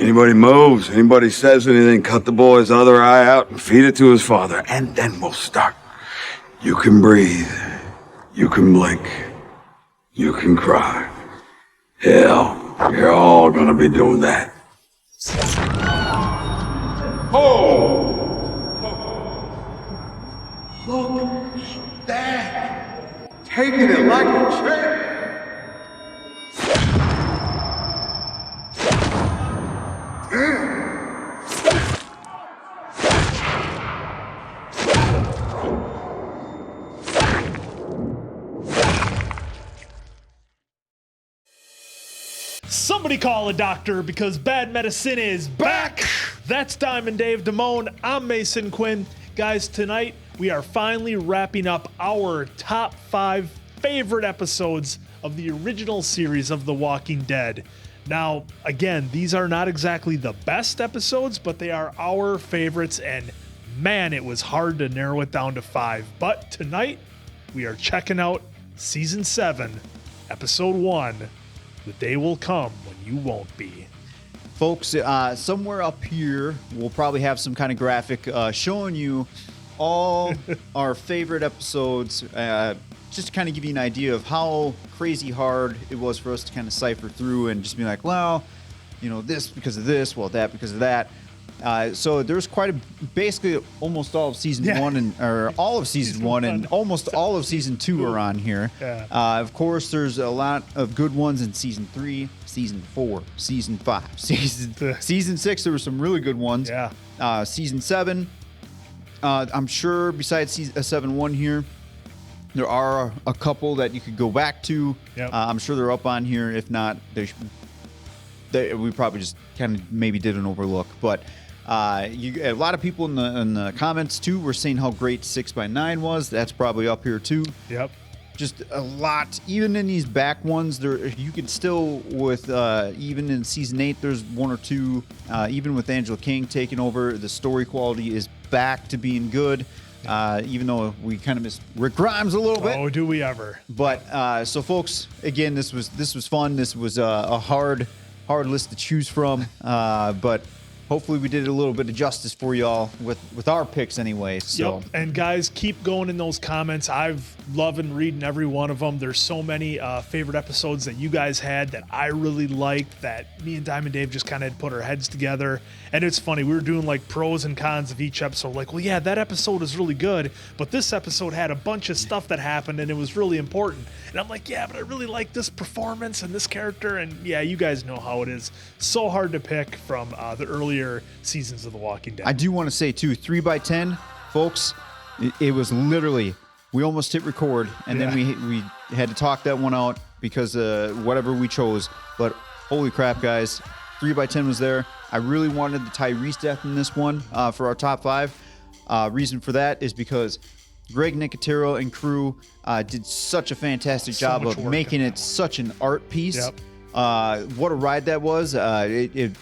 Anybody moves, anybody says anything, cut the boy's other eye out and feed it to his father. And then we'll start. You can breathe. You can blink. You can cry. Hell, you're all gonna be doing that. Ho! Look, Dad, taking it like a champ. Somebody call a doctor because bad medicine is back. That's Diamond Dave Damone. I'm Mason Quinn. Guys, tonight we are finally wrapping up our top 5 favorite episodes of the original series of The Walking Dead. Now, again, these are not exactly the best episodes, but they are our favorites, and man, it was hard to narrow it down to 5. But tonight we are checking out Season 7, Episode 1, The Day Will Come When You Won't Be. Folks, somewhere up here, we'll probably have some kind of graphic showing you all our favorite episodes, just to kind of give you an idea of how crazy hard it was for us to kind of cipher through and just be like, well, you know, this because of this, well, that because of that. So there's basically almost all of season 1 or all of season 1 and almost all of season 2 are on here. Yeah. Of course, there's a lot of good ones in season 3, season 4, season 5, season 6. There were some really good ones. Yeah. Season 7. I'm sure besides season 7-1 here, there are a couple that you could go back to. Yep. I'm sure they're up on here. If not, we probably just kind of maybe did an overlook. But a lot of people in the comments too were saying how great 6x9 was. That's probably up here too. Yep. Just a lot. Even in these back ones, there you can still with even in season 8, there's 1 or 2. Even with Angela King taking over, the story quality is back to being good. Even though we kind of missed Rick Grimes a little bit. Oh, do we ever? But so, folks, again, this was fun. This was a hard list to choose from. But hopefully we did a little bit of justice for y'all with our picks anyway. So. Yep. And guys, keep going in those comments. I've loving reading every one of them. There's so many favorite episodes that you guys had that I really liked, that me and Diamond Dave just kind of had put our heads together. And it's funny, we were doing like pros and cons of each episode. Like, well, yeah, that episode is really good, but this episode had a bunch of stuff that happened and it was really important. And I'm like, yeah, but I really like this performance and this character. And yeah, you guys know how it is. So hard to pick from the earlier seasons of The Walking Dead. I do want to say too, 3x10, folks, it was literally, we almost hit record and then we had to talk that one out because whatever we chose. But holy crap, guys, 3x10 was there. I really wanted the Tyrese death in this one for our top 5. Reason for that is because Greg Nicotero and crew did such a fantastic job of making it such an art piece. Yep. What a ride that was. It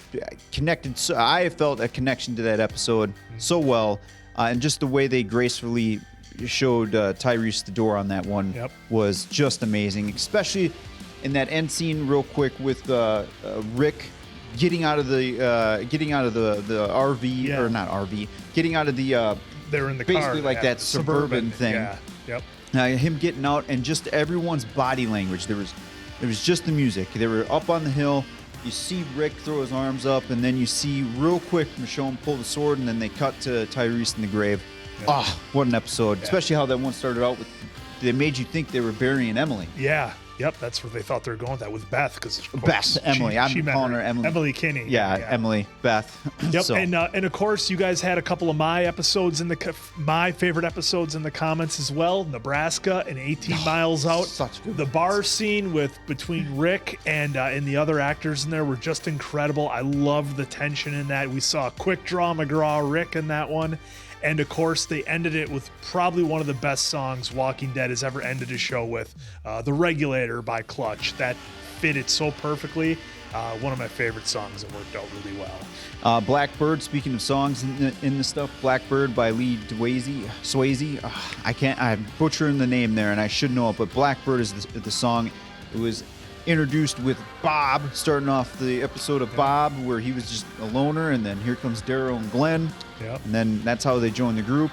connected. So I felt a connection to that episode so well. And just the way they gracefully showed Tyrese the door on that one was just amazing. Especially in that end scene real quick with Rick getting out of the RV or not RV, getting out of the they're in the basically car, like that suburban thing. Yeah. Yep. Him getting out and just everyone's body language. There was just the music. They were up on the hill. You see Rick throw his arms up, and then you see real quick Michonne pull the sword, and then they cut to Tyrese in the grave. Oh, what an episode! Yeah. Especially how that one started out with. They made you think they were burying Emily. Yeah. Yep, that's where they thought they were going with that with Beth, because Beth, Emily. I'm calling her Emily. Emily Kinney. Yeah, Emily, Beth. Yep, so. and of course you guys had a couple of my favorite episodes in the comments as well. Nebraska and 18 Miles Out. Such good. The bar scene between Rick and the other actors in there were just incredible. I loved the tension in that. We saw a quick draw McGraw Rick in that one. And of course, they ended it with probably one of the best songs Walking Dead has ever ended a show with, The Regulator by Clutch. That fit it so perfectly. One of my favorite songs. It worked out really well. Blackbird, speaking of songs in this stuff, Blackbird by Lee Swayze. I'm butchering the name there, and I should know it, but Blackbird is the song. It was introduced with Bob, starting off the episode of Bob, where he was just a loner, and then here comes Daryl and Glenn. Yep. And then that's how they join the group.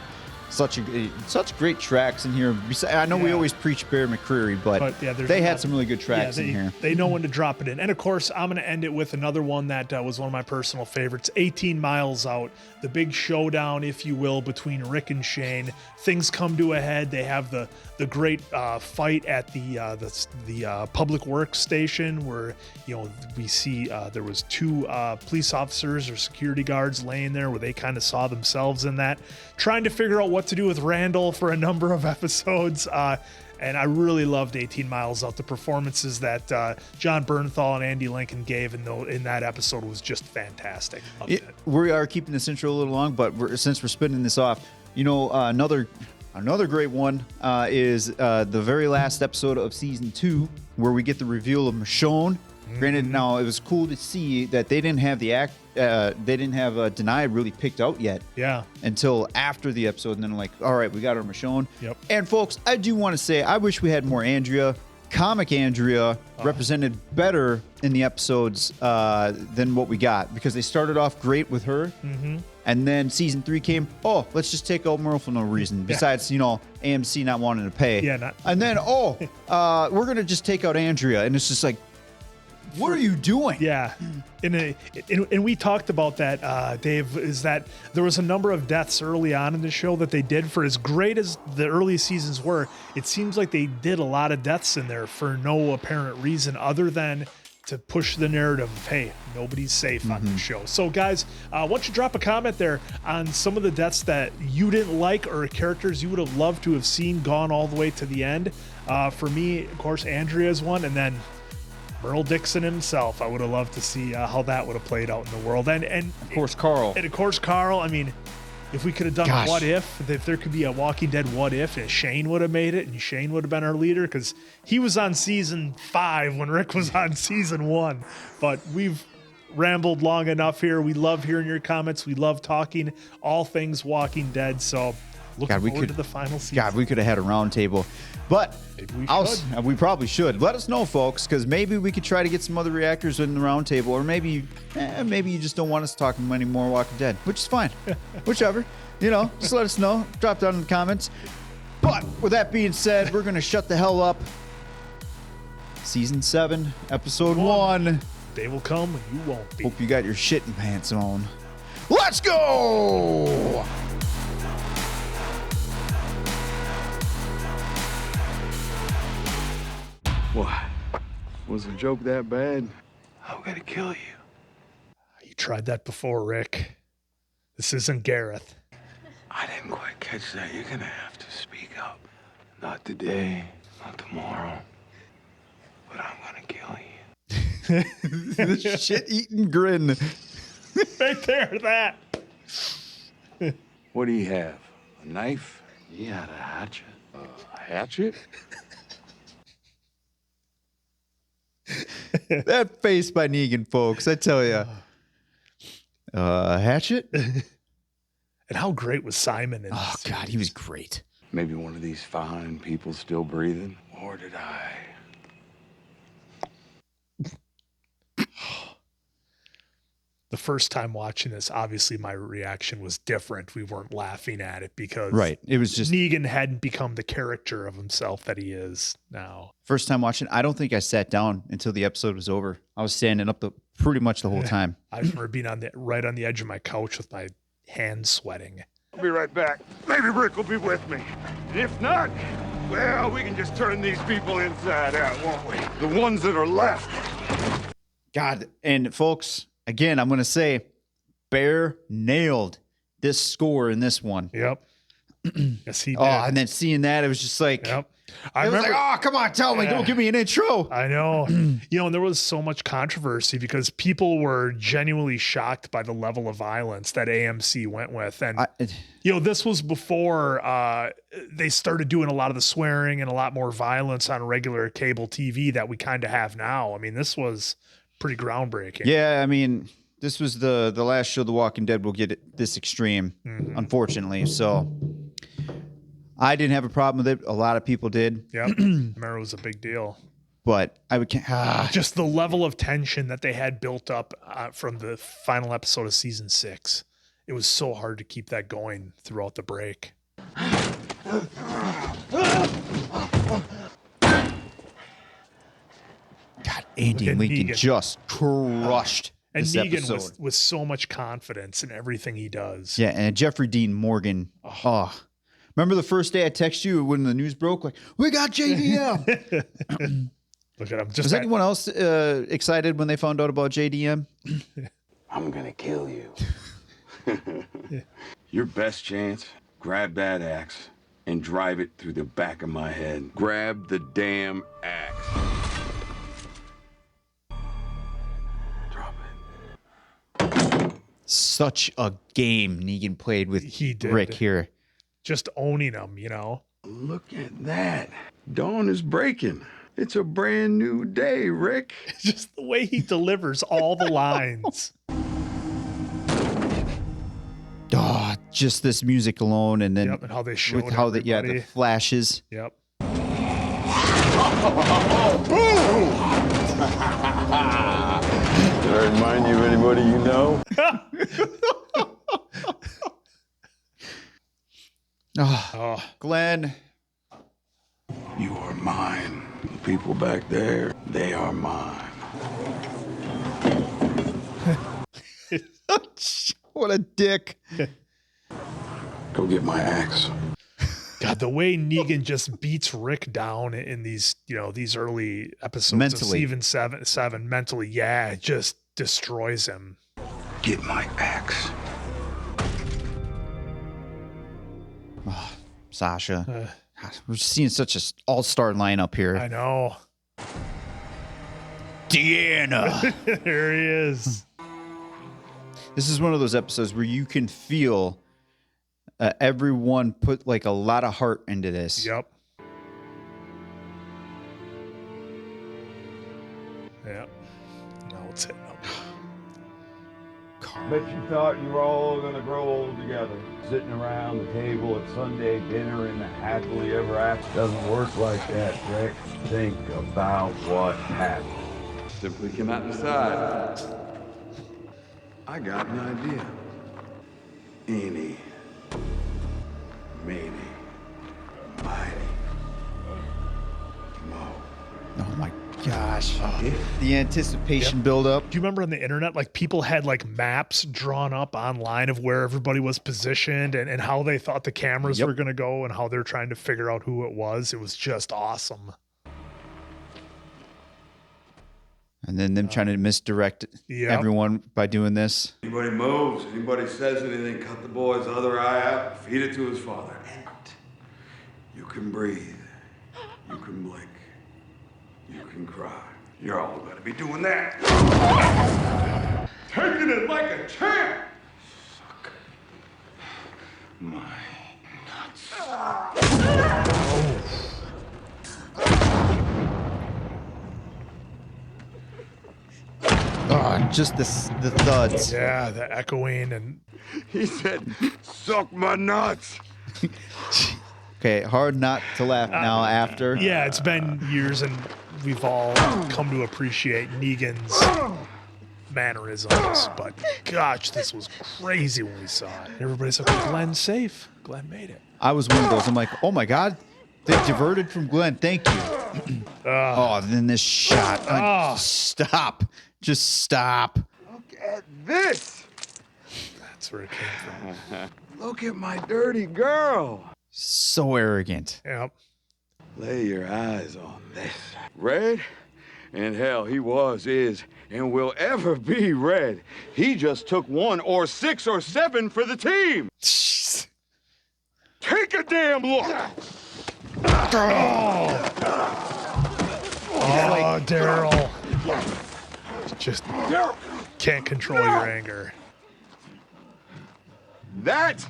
Such great tracks in here. I know we always preach Bear McCreary, but yeah, they had some really good tracks in here. They know when to drop it in. And of course, I'm going to end it with another one that was one of my personal favorites, 18 Miles Out. The big showdown, if you will, between Rick and Shane. Things come to a head. They have the great fight at the public works station where, we see there was 2 police officers or security guards laying there where they kind of saw themselves in that, trying to figure out what to do with Randall for a number of episodes. And I really loved 18 Miles Out. The performances that John Bernthal and Andy Lincoln gave in that episode was just fantastic. We are keeping this intro a little long, but since we're spinning this off, another great one is the very last episode of season 2, where we get the reveal of Michonne. Granted, now it was cool to see that they didn't have Denai really picked out yet. Yeah. Until after the episode, and then like, all right, we got our Michonne. Yep. And folks, I do want to say, I wish we had more Andrea. Comic Andrea represented better in the episodes than what we got, because they started off great with her. Mm-hmm. And then season 3 came, let's just take out Merle for no reason. Besides, AMC not wanting to pay. Yeah. And then, we're going to just take out Andrea. And it's just like, what are you doing? Yeah. And we talked about that, Dave, is that there was a number of deaths early on in the show that they did. For as great as the early seasons were, it seems like they did a lot of deaths in there for no apparent reason other than to push the narrative of, hey, nobody's safe on the show. So guys, why don't you drop a comment there on some of the deaths that you didn't like, or characters you would have loved to have seen gone all the way to the end. For me, of course, Andrea's one, and then Merle Dixon himself. I would have loved to see how that would have played out in the world. And of course, Carl. And of course, Carl. I mean, if we could have done a what if there could be a Walking Dead what if, and Shane would have made it, and Shane would have been our leader, because he was on season 5 when Rick was on season 1. But we've rambled long enough here. We love hearing your comments. We love talking all things Walking Dead. So looking forward to the final season. God, we could have had a round table. But we probably should. Let us know, folks, because maybe we could try to get some other reactors in the round table, or maybe you just don't want us talking any more Walking Dead, which is fine. Whichever. Just let us know. Drop down in the comments. But with that being said, we're going to shut the hell up. Season 7, episode 1. They will come and you won't be. Hope you got your shitting pants on. Let's go! What? Was the joke that bad? I'm gonna kill you. You tried that before, Rick. This isn't Gareth. I didn't quite catch that. You're gonna have to speak up. Not today, not tomorrow. But I'm gonna kill you. The shit-eating grin. Right there, that. What do you have? A knife? He had a hatchet. A hatchet? That face by Negan, folks, I tell you. Hatchet? And how great was Simon? Oh, God, he was great. Maybe one of these fine people still breathing. Or did I? The first time watching this, obviously my reaction was different. We weren't laughing at it because it was just Negan hadn't become the character of himself that he is now. First time watching, I don't think I sat down until the episode was over. I was standing up pretty much the whole time. I remember being right on the edge of my couch with my hands sweating. I'll be right back. Maybe Rick will be with me. If not, well, we can just turn these people inside out, won't we? The ones that are left. God, and folks, again, I'm going to say, Bear nailed this score in this one. Yep. Yes, he did. Oh, and then seeing that, it was just like, yep. I remember, like, oh, come on, tell me, don't give me an intro. I know. And there was so much controversy because people were genuinely shocked by the level of violence that AMC went with. And, this was before they started doing a lot of the swearing and a lot more violence on regular cable TV that we kind of have now. I mean, this was pretty groundbreaking. Yeah, I mean, this was the last show The Walking Dead will get it this extreme, unfortunately. So I didn't have a problem with it. A lot of people did. Yeah, I remember it was a big deal. but I would just the level of tension that they had built up from the final episode of season 6. It was so hard to keep that going throughout the break. God, Andy Lincoln just crushed and this Negan episode. with so much confidence in everything he does. Yeah, and Jeffrey Dean Morgan. Oh. Remember the first day I texted you when the news broke? Like, we got JDM. Look at him. Was anyone else excited when they found out about JDM? I'm gonna kill you. Your best chance, grab that axe and drive it through the back of my head. Grab the damn axe. Drop it. Such a game Negan played with Rick here. Just owning him, you know. Look at that. Dawn is breaking. It's a brand new day, Rick. Just the way he delivers all the lines. Oh, just this music alone, and then and how they show with how the flashes. Yep. Did I remind you of anybody you know? Glenn. You are mine. The people back there, they are mine. What a dick. Go get my axe. God, the way Negan just beats Rick down in these, these early episodes of season seven mentally, it just destroys him. Get my axe. Oh, Sasha. We're seeing such an all-star lineup here. I know. Deanna. There he is. This is one of those episodes where you can feel everyone put like a lot of heart into this. Yep. Yep. Now it's hitting up. Bet you thought you were all gonna grow old together, sitting around the table at Sunday dinner in the happily ever after. Doesn't work like that, Rick. Think about what happened. Simply cannot decide. I got an idea. Eeny, meeny, miny, mo. Oh my gosh. The anticipation build up. Do you remember on the internet, like people had like maps drawn up online of where everybody was positioned and how they thought the cameras were going to go and how they're trying to figure out who it was? It was just awesome. And then them trying to misdirect everyone by doing this. Anybody moves, anybody says anything, cut the boy's other eye out, feed it to his father. And you can breathe, you can blink, you can cry. You're all gonna be doing that. Taking it like a champ. Suck my nuts. Oh, just the thuds. Yeah, the echoing and... He said, suck my nuts. Okay, hard not to laugh now after. Yeah, it's been years and we've all come to appreciate Negan's mannerisms, but gosh, this was crazy when we saw it. Everybody's like, Glenn's safe. Glenn made it. I was one of those. I'm like, oh my God, they diverted from Glenn. Thank you. Then this shot. Stop. Just stop. Look at this. That's where it came from. Look at my dirty girl. So arrogant. Yep. Lay your eyes on this. Red? And hell, he was, is, and will ever be red. He just took 1 or 6 or 7 for the team. Take a damn look. Oh, Daryl. Just can't control your anger. That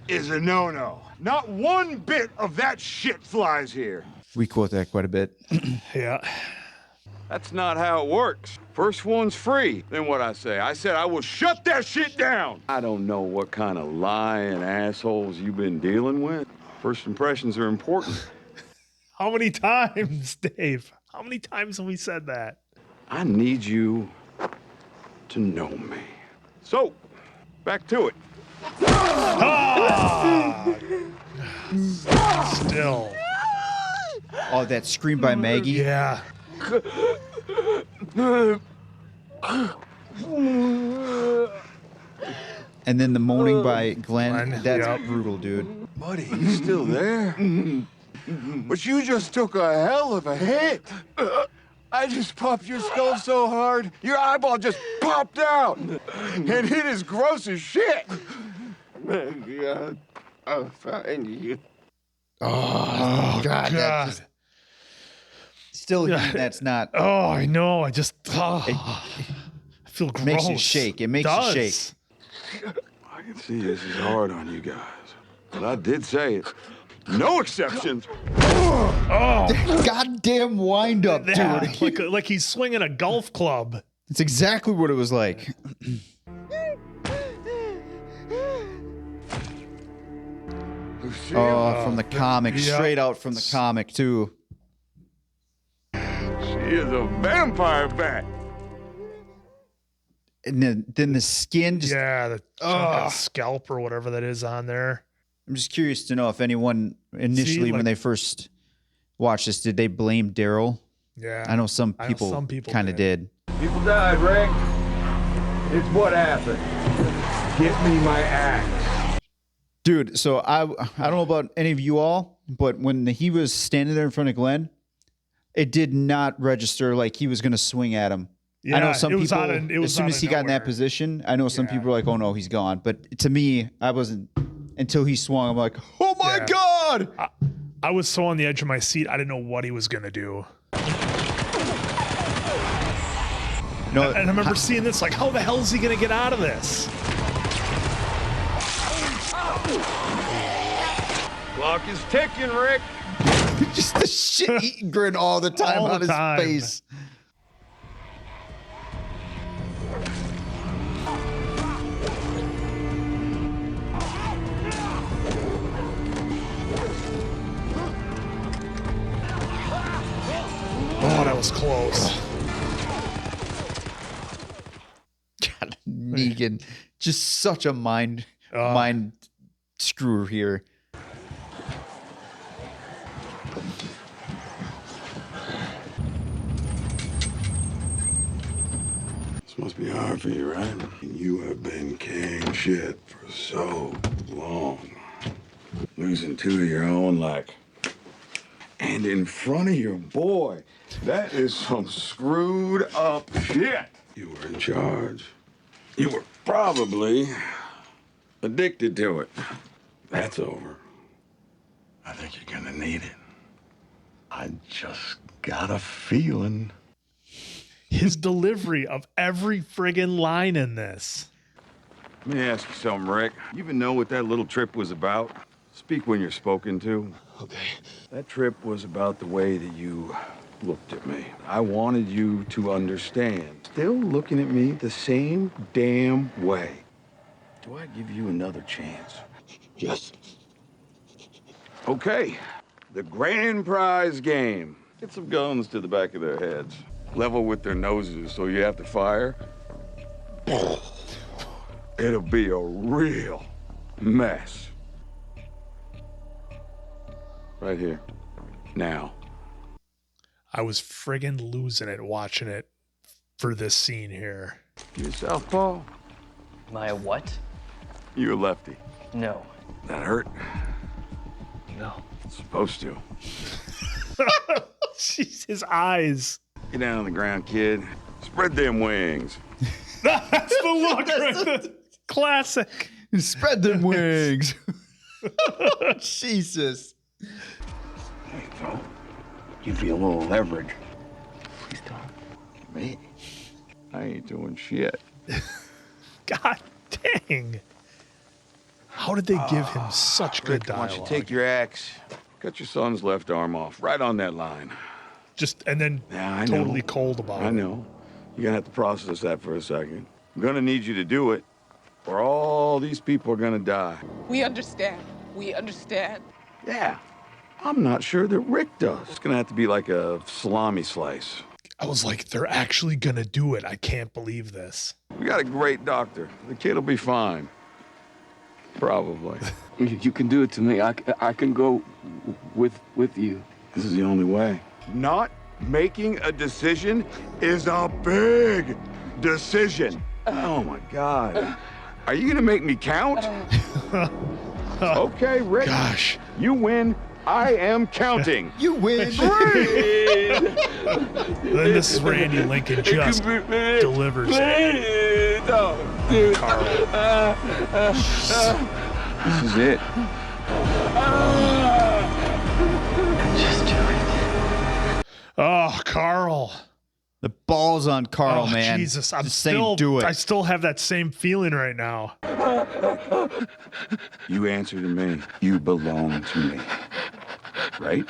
is a no-no. Not one bit of that shit flies here. We quote that quite a bit. Yeah. That's not how it works. First one's free. Then what I say? I said I will shut that shit down. I don't know what kind of lying assholes you've been dealing with. First impressions are important. How many times, Dave? How many times have we said that? I need you to know me. So, back to it. Ah! Still. Oh, that scream by Maggie. Yeah. And then the moaning by Glenn. Glenn, That's yep. brutal, dude. Buddy, you still there? But you just took a hell of a hit. I just popped your skull so hard, your eyeball just popped out. And it is gross as shit. God, I'll find you. Oh, God. That God. just, still, that's not. Oh, I know. I just I feel gross. Makes you shake. It makes you shake. I can see this is hard on you guys. But I did say it. No exceptions. Oh, Goddamn wind up, dude. yeah, like he's swinging a golf club. It's exactly what it was like. Oh, from the comic, Yep. straight out from the comic too. She is a vampire bat. And then the skin just. Yeah, the scalp or whatever that is on there. I'm just curious to know if anyone initially, when they first watched this, did they blame Daryl? Yeah. I know some I know people, some people kind of did. People died, Rick. It's what happened. Get me my axe. Dude, so I don't know about any of you all, but when he was standing there in front of Glenn, it did not register like he was going to swing at him. Yeah, I know some it was people, out of- it was as soon out as of he got in that nowhere. position, I know some Yeah. people were like, oh no, he's gone. But to me, I wasn't, until he swung, I'm like, oh my Yeah. God. I was so on the edge of my seat, I didn't know what he was going to do. No, And I remember seeing this, like, how the hell is he going to get out of this? Clock is ticking, Rick. just the shit-eating grin all the time All on the his time. face. Oh, that was close. God, Negan, just such a mind screwer here. This must be hard for you, right? You have been king shit for so long. Losing two of your own, like, and in front of your boy. That is some screwed up shit. You were in charge. You were probably addicted to it. That's over. I think you're gonna need it. I just got a feeling. His delivery of every friggin' line in this. Let me ask you something, Rick. You even know what that little trip was about? Speak when you're spoken to. Okay. That trip was about the way that you looked at me. I wanted you to understand. Still looking at me the same damn way. Do I give you another chance? Yes. Okay. The grand prize game. Get some guns to the back of their heads. Level with their noses so you have to fire. It'll be a real mess. Right here. Now. I was friggin' losing it watching it for this scene here. You a southpaw? Am I a what? You a lefty. No. That hurt? No. It's supposed to. Jeez, his eyes. Get down on the ground, kid. Spread them wings. That's the look right there. Classic. Spread them wings. Jesus. Hey, Phil. Give you a little leverage. Please don't. Me? I ain't doing shit. God dang. How did they give him such good Rick, why don't you dialogue? take your axe, cut your son's left arm off, right on that line. Just and then Yeah, I know. totally cold about it. I know. You're gonna have to process that for a second. I'm gonna need you to do it, or all these people are gonna die. We understand. We understand. Yeah, I'm not sure that Rick does. It's gonna have to be like a salami slice. I was like, they're actually gonna do it. I can't believe this. We got a great doctor. The kid'll be fine. Probably. You can do it to me. I can go with you. This is the only way. Not making a decision is a big decision. Oh my God. Are you gonna make me count? Okay, Rick. Gosh. You win. I am counting. You win. Then this is where Andy Lincoln just delivers it. Carl. This is it. Just do it. Oh, Carl. The ball's on Carl, Oh, man. Jesus, I'm Just saying, still, do it. I still have that same feeling right now. You answer to me. You belong to me. Right?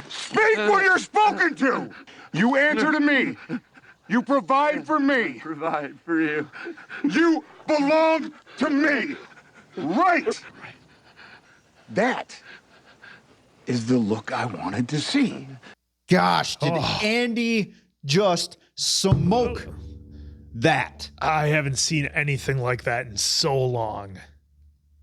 Speak when you're spoken to! You answer to me. You provide for me. Provide for you. You belong to me. Right! That is the look I wanted to see. Gosh, did Andy just smoke that? I haven't seen anything like that in so long.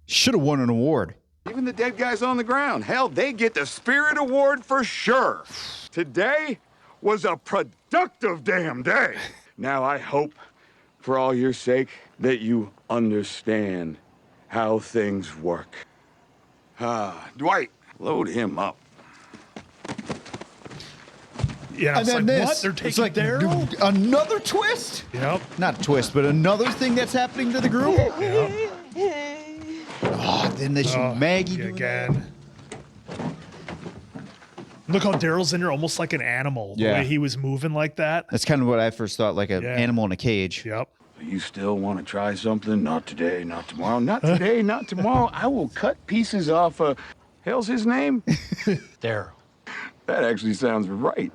Should have won an award. Even the dead guys on the ground, hell, they get the Spirit Award for sure. Today was a productive damn day. Now I hope, for all your sake, that you understand how things work. Dwight, load him up. Yeah, I was like, what? They're it's taking like Daryl? another twist? Yep. Not a twist, but another thing that's happening to the group? Yep. Oh, then they show Maggie doing that. again. Look how Daryl's in there almost like an animal. The Yeah. way he was moving like that. That's kind of what I first thought, like an Yeah. animal in a cage. Yep. You still want to try something? Not today, not tomorrow. Not today, not tomorrow. I will cut pieces off hell's his name? Daryl. That actually sounds right.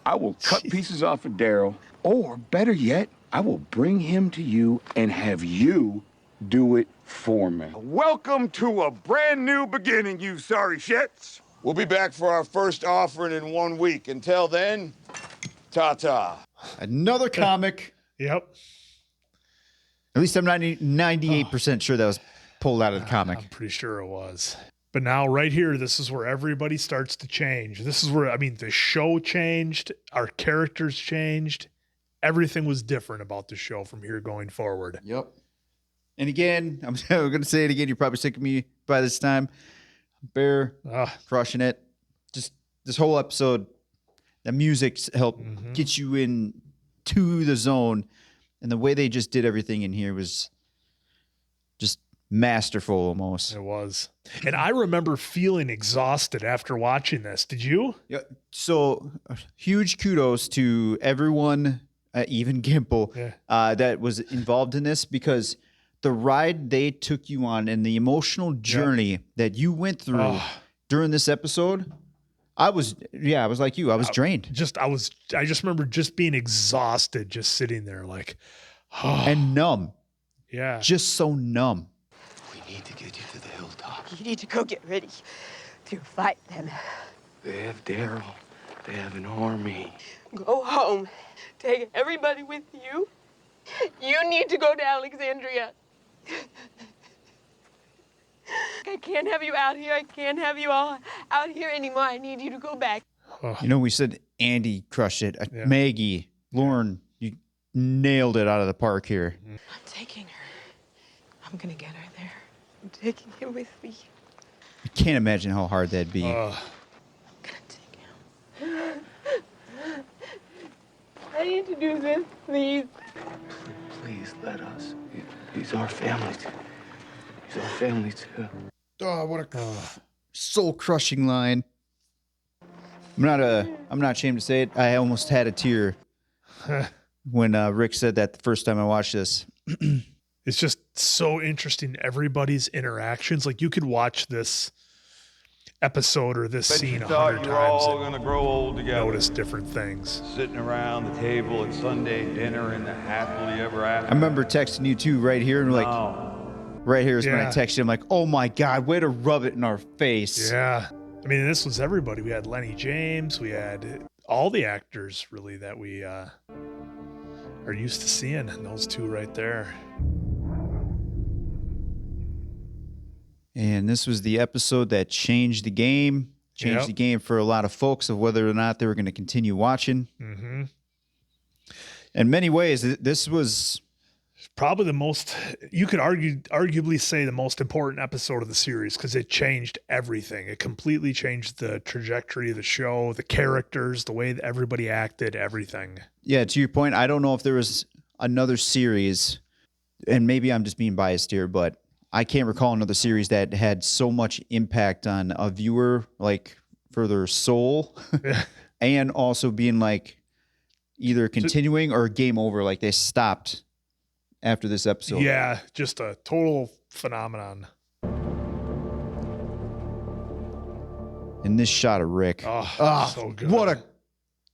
I will cut pieces off of Daryl, or better yet, I will bring him to you and have you do it for me. Welcome to a brand new beginning, you sorry shits. We'll be back for our first offering in 1 week. Until then, ta-ta. Another comic. Yep. At least I'm 98% sure that was pulled out of the comic. I'm pretty sure it was. But now, right here, this is where everybody starts to change. This is where, I mean, the show changed, our characters changed. Everything was different about the show from here going forward. Yep. And again, I'm going to say it again. You're probably sick of me by this time. Bear crushing it. Just this whole episode, the music helped get you into the zone. And the way they just did everything in here was just masterful almost. It was. And I remember feeling exhausted after watching this. Did you? Yeah. So huge kudos to everyone, even Gimple, that was involved in this, because the ride they took you on and the emotional journey that you went through during this episode, I was like you. I was drained. I just remember just being exhausted, just sitting there like, and numb. Yeah. Just so numb. We need to get you to the hilltop. You need to go get ready to fight them. They have Daryl. They have an army. Go home. Take everybody with you. You need to go to Alexandria. I can't have you out here. I can't have you all out here anymore. I need you to go back. You know, we said Andy crushed it. Maggie, Lauren, you nailed it out of the park here. I'm taking her. I'm gonna get her there. I'm taking him with me. I can't imagine how hard that'd be. I'm gonna take him. I need to do this, please. Please let us. He's our family. He's our family too. Oh, what a soul crushing line. I'm not ashamed to say it. I almost had a tear when Rick said that the first time I watched this. It's just so interesting. Everybody's interactions. Like, you could watch this episode or this scene 100 times and gonna grow old together. notice different things. Sitting around the table at Sunday dinner in the happily ever after. I remember texting you too right here, and like right here is when I Yeah. texted him like, "Oh my God, way to rub it in our face." Yeah. I mean, this was everybody. We had Lenny James. We had all the actors, really, that we are used to seeing. And those two right there. And this was the episode that changed the game. Changed the game for a lot of folks of whether or not they were going to continue watching. Mm-hmm. In many ways, this was probably the most, you could arguably say the most important episode of the series because it changed everything. It completely changed the trajectory of the show, the characters, the way that everybody acted, everything. Yeah, to your point, I don't know if there was another series, and maybe I'm just being biased here, but I can't recall another series that had so much impact on a viewer, like for their soul, and also being like either continuing or game over, like they stopped after this episode. Yeah, just a total phenomenon. And this shot of Rick. Oh, so good. What a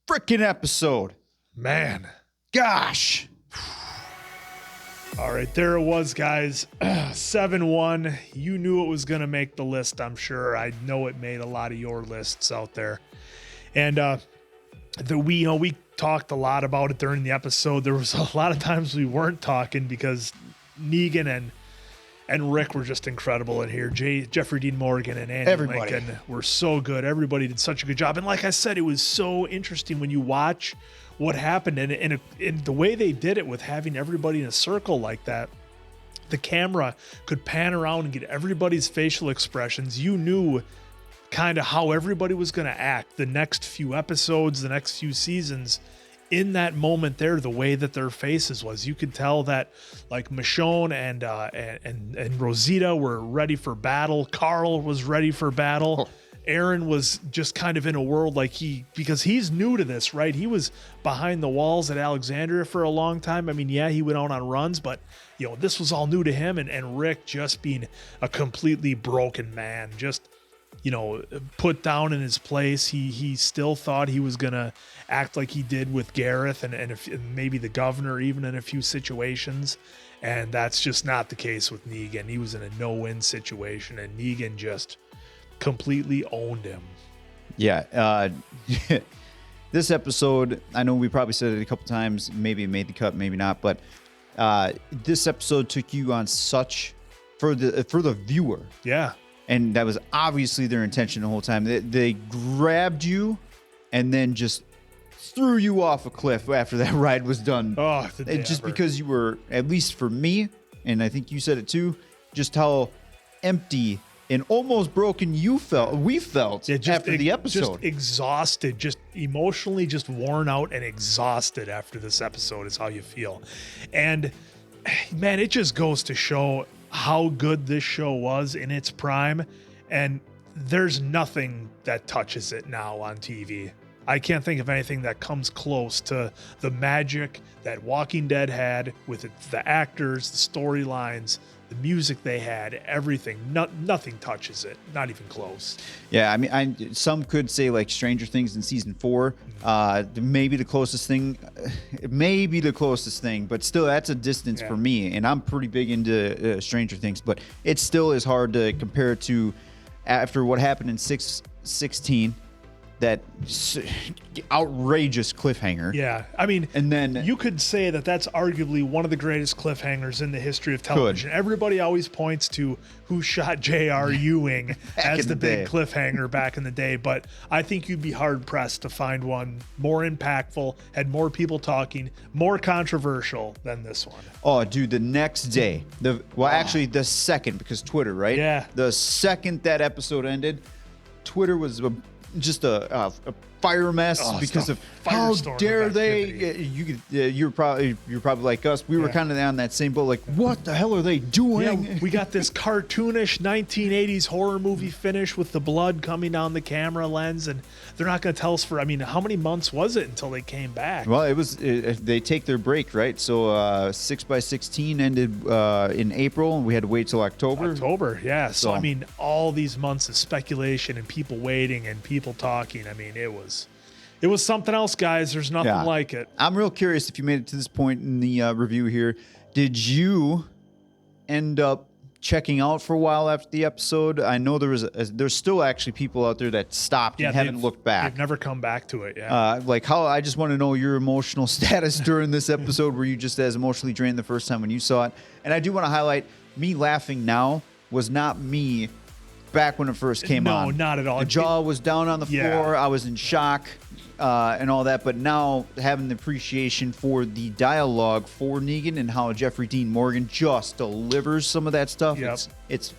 freaking episode. Man. Gosh. All right, there it was, guys. 7-1. You knew it was going to make the list, I'm sure. I know it made a lot of your lists out there. And we talked a lot about it during the episode. There was a lot of times we weren't talking because Negan and Rick were just incredible in here. Jeffrey Dean Morgan and Andy Lincoln were so good. Everybody did such a good job. And like I said, it was so interesting when you watch what happened, and the way they did it with having everybody in a circle like that. The camera could pan around and get everybody's facial expressions. You knew kind of how everybody was going to act the next few episodes, the next few seasons. In that moment there, the way that their faces was, you could tell that like Michonne and Rosita were ready for battle. Carl was ready for battle. Aaron was just kind of in a world like because he's new to this, right? He was behind the walls at Alexandria for a long time. I mean, yeah, he went out on runs, but this was all new to him. And Rick just being a completely broken man, just, put down in his place. He still thought he was going to act like he did with Gareth and maybe the governor, even in a few situations. And that's just not the case with Negan. He was in a no-win situation, and Negan just completely owned him. Yeah. This episode, I know we probably said it a couple times, maybe it made the cut, maybe not, but this episode took you on such for the viewer. Yeah. And that was obviously their intention the whole time. They grabbed you and then just threw you off a cliff after that ride was done. Oh, just because you were, at least for me, and I think you said it too, just how empty and almost broken we felt after the episode. Just exhausted, just emotionally just worn out and exhausted after this episode is how you feel. And man, it just goes to show how good this show was in its prime. And there's nothing that touches it now on TV. I can't think of anything that comes close to the magic that Walking Dead had with the actors, the storylines, the music they had, everything. Nothing touches it. Not even close. Yeah, I mean, some could say like Stranger Things in season 4, maybe the closest thing, but still that's a distance for me. And I'm pretty big into Stranger Things, but it still is hard to compare it to after what happened in 616. That outrageous cliffhanger. Yeah, I mean, and then you could say that that's arguably one of the greatest cliffhangers in the history of television. Everybody always points to who shot J.R. Ewing as the big cliffhanger back in the day, but I think you'd be hard pressed to find one more impactful, had more people talking, more controversial than this one. Oh, dude, the next day, actually the second, because Twitter, right? Yeah. The second that episode ended, Twitter was just a fire mess because of how dare they. You're probably like us. We were kind of on that same boat. Like, what the hell are they doing? Yeah, we got this cartoonish 1980s horror movie finish with the blood coming down the camera lens, and they're not going to tell us for. I mean, how many months was it until they came back? Well, they take their break, right? So 6x16 ended in April, and we had to wait till October. Yeah. So I mean, all these months of speculation and people waiting and people talking. I mean, it was something else, guys. There's nothing like it. I'm real curious if you made it to this point in the review here. Did you end up checking out for a while after the episode. I know there's still actually people out there that stopped and haven't looked back. They've never come back to it. Yeah. I just want to know your emotional status during this episode. Were you just as emotionally drained the first time when you saw it? And I do want to highlight, me laughing now was not me back when it first came on. No, not at all. The jaw was down on the floor. I was in shock and all that. But now having the appreciation for the dialogue for Negan and how Jeffrey Dean Morgan just delivers some of that stuff. Yep. It's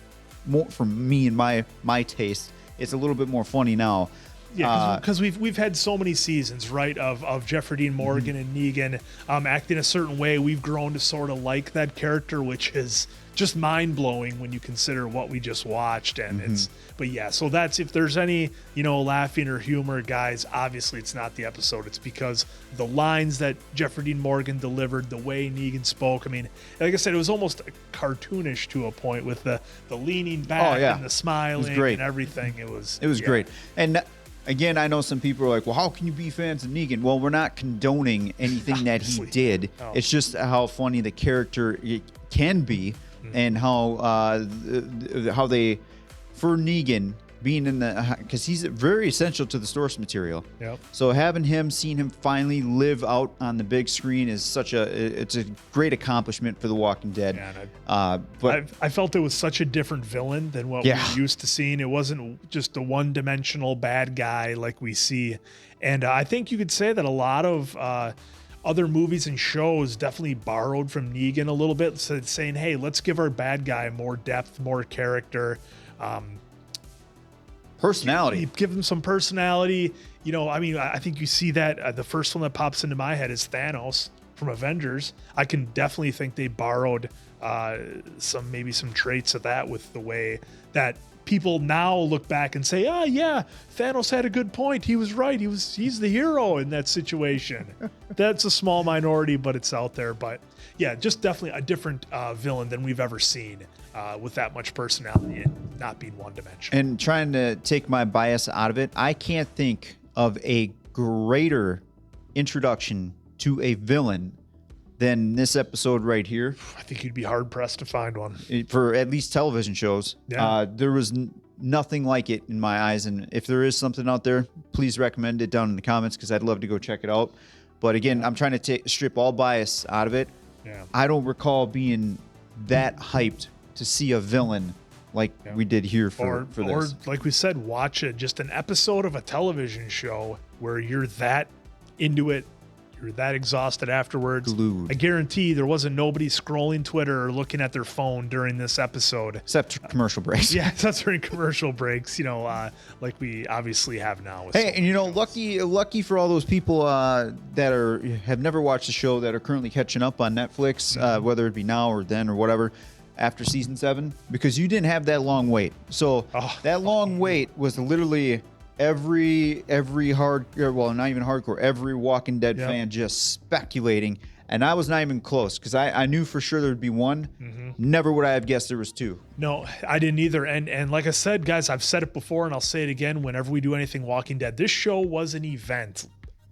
more, for me and my taste, it's a little bit more funny now. Yeah, because we've had so many seasons, right, of Jeffrey Dean Morgan and Negan acting a certain way. We've grown to sort of like that character, which is just mind blowing when you consider what we just watched. And so that's, if there's any laughing or humor, guys, obviously it's not the episode. It's because the lines that Jeffrey Dean Morgan delivered, the way Negan spoke. I mean, like I said, it was almost cartoonish to a point with the leaning back and the smiling and everything. It was great. And again, I know some people are like, well, how can you be fans of Negan? Well, we're not condoning anything that he did. No. It's just how funny the character can be and how they, for Negan, being in the, because he's very essential to the source material. Yep. So seeing him finally live out on the big screen is it's a great accomplishment for The Walking Dead. Yeah, but I felt it was such a different villain than what we're used to seeing. It wasn't just a one-dimensional bad guy like we see. And I think you could say that a lot of other movies and shows definitely borrowed from Negan a little bit, saying, hey, let's give our bad guy more depth, more character. Personality. Give him some personality. I think you see that the first one that pops into my head is Thanos from Avengers. I can definitely think they borrowed some traits of that with the way that people now look back and say, oh yeah, Thanos had a good point. He was right. He's the hero in that situation. That's a small minority, but it's out there. But yeah, just definitely a different villain than we've ever seen with that much personality and not being one dimensional. And trying to take my bias out of it, I can't think of a greater introduction to a villain than this episode right here. I think you'd be hard pressed to find one for at least television shows. Yeah. There was nothing like it in my eyes, and if there is something out there, please recommend it down in the comments because I'd love to go check it out. But again, I'm trying to strip all bias out of it. Yeah. I don't recall being that hyped to see a villain like we did here for this. Or like we said, watch just an episode of a television show where you're that into it. You're that exhausted afterwards. Glued. I guarantee there wasn't nobody scrolling Twitter or looking at their phone during this episode. Except commercial breaks. Yeah, that's during commercial breaks, like we obviously have now. With and lucky for all those people that have never watched the show that are currently catching up on Netflix, whether it be now or then or whatever, after season 7, because you didn't have that long wait. So that long wait was literally every not even hardcore, every Walking Dead fan just speculating, and I was not even close because I knew for sure there would be one. Never would I have guessed there was 2. No, I didn't either. And like I said, guys, I've said it before and I'll say it again whenever we do anything Walking Dead. This show was an event.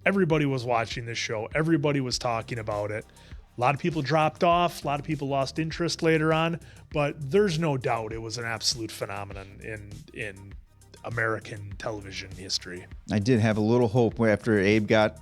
Everybody was watching this show. Everybody was talking about it. A lot of people dropped off. A lot of people lost interest later on, but there's no doubt it was an absolute phenomenon in American television history. I did have a little hope after Abe got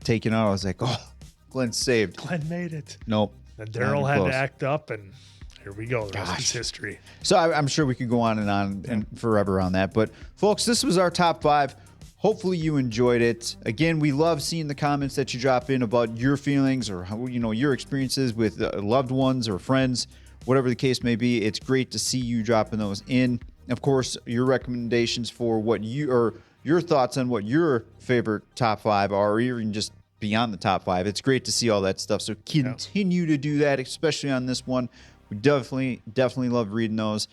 taken out. I was like, oh, Glenn's saved. Glenn made it. Nope. And Daryl had to act up, and here we go. The rest is history. So I'm sure we could go on and forever on that. But folks, this was our top 5. Hopefully you enjoyed it. Again, we love seeing the comments that you drop in about your feelings or how, your experiences with loved ones or friends, whatever the case may be. It's great to see you dropping those in. Of course, your recommendations for what your thoughts on what your favorite top 5 are, or even just beyond the top 5. It's great to see all that stuff. So continue to do that, especially on this one. We definitely love reading those.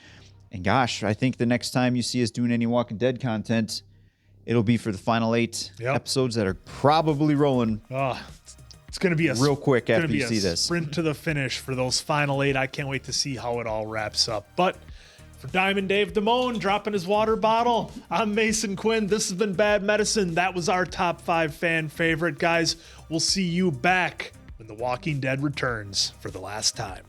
And gosh, I think the next time you see us doing any Walking Dead content, it'll be for the final 8 episodes that are probably rolling. It's going to be real quick after you see this. Sprint to the finish for those final 8. I can't wait to see how it all wraps up. But for Diamond Dave Damone dropping his water bottle, I'm Mason Quinn. This has been Bad Medicine. That was our top 5 fan favorite. Guys, we'll see you back when The Walking Dead returns for the last time.